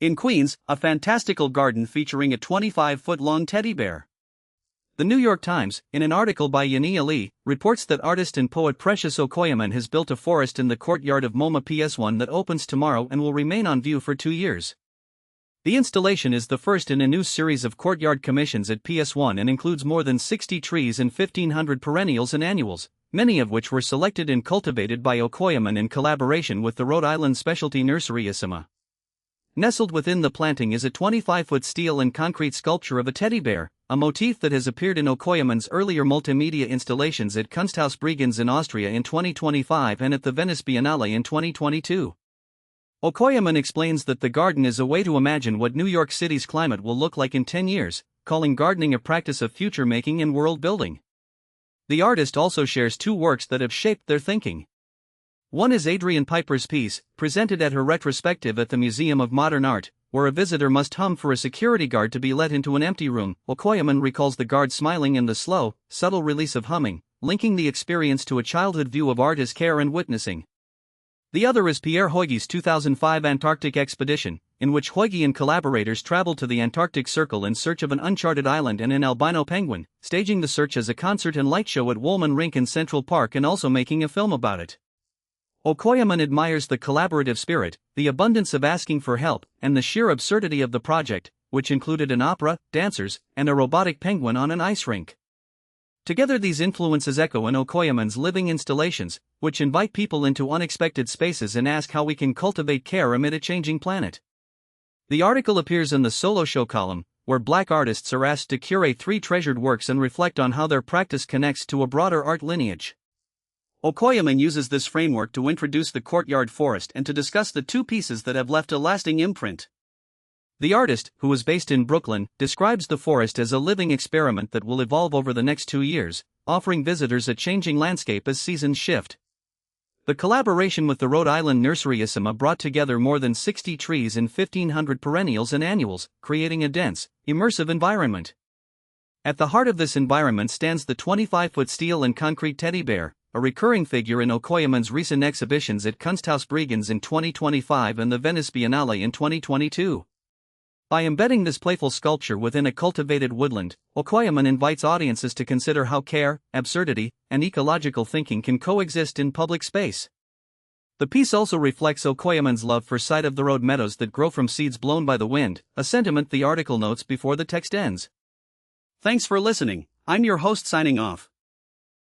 In Queens, a fantastical garden featuring a 25-foot-long teddy bear. The New York Times, in an article by Yani Ali, reports that artist and poet Precious Okoyeman has built a forest in the courtyard of MoMA PS1 that opens tomorrow and will remain on view for 2 years. The installation is the first in a new series of courtyard commissions at PS1 and includes more than 60 trees and 1,500 perennials and annuals, many of which were selected and cultivated by Okoyeman in collaboration with the Rhode Island specialty nursery Isima. Nestled within the planting is a 25-foot steel and concrete sculpture of a teddy bear, a motif that has appeared in Okoyeman's earlier multimedia installations at Kunsthaus Bregenz in Austria in 2025 and at the Venice Biennale in 2022. Okoyeman explains that the garden is a way to imagine what New York City's climate will look like in 10 years, calling gardening a practice of future making and world building. The artist also shares 2 works that have shaped their thinking. One is Adrian Piper's piece, presented at her retrospective at the Museum of Modern Art, where a visitor must hum for a security guard to be let into an empty room. Okoyeman recalls the guard smiling and the slow, subtle release of humming, linking the experience to a childhood view of art as care and witnessing. The other is Pierre Huygens' 2005 Antarctic expedition, in which Huygens and collaborators traveled to the Antarctic Circle in search of an uncharted island and an albino penguin, staging the search as a concert and light show at Woolman Rink in Central Park and also making a film about it. Okoyeman admires the collaborative spirit, the abundance of asking for help, and the sheer absurdity of the project, which included an opera, dancers, and a robotic penguin on an ice rink. Together these influences echo in Okoyeman's living installations, which invite people into unexpected spaces and ask how we can cultivate care amid a changing planet. The article appears in the Solo Show column, where Black artists are asked to curate 3 treasured works and reflect on how their practice connects to a broader art lineage. Okoyeman uses this framework to introduce the courtyard forest and to discuss the 2 pieces that have left a lasting imprint. The artist, who is based in Brooklyn, describes the forest as a living experiment that will evolve over the next 2 years, offering visitors a changing landscape as seasons shift. The collaboration with the Rhode Island nursery Isima brought together more than 60 trees and 1,500 perennials and annuals, creating a dense, immersive environment. At the heart of this environment stands the 25-foot steel and concrete teddy bear, a recurring figure in Okoyeman's recent exhibitions at Kunsthaus Bregenz in 2025 and the Venice Biennale in 2022. By embedding this playful sculpture within a cultivated woodland, Okoyeman invites audiences to consider how care, absurdity, and ecological thinking can coexist in public space. The piece also reflects Okoyeman's love for side-of-the-road meadows that grow from seeds blown by the wind, a sentiment the article notes before the text ends. Thanks for listening. I'm your host signing off.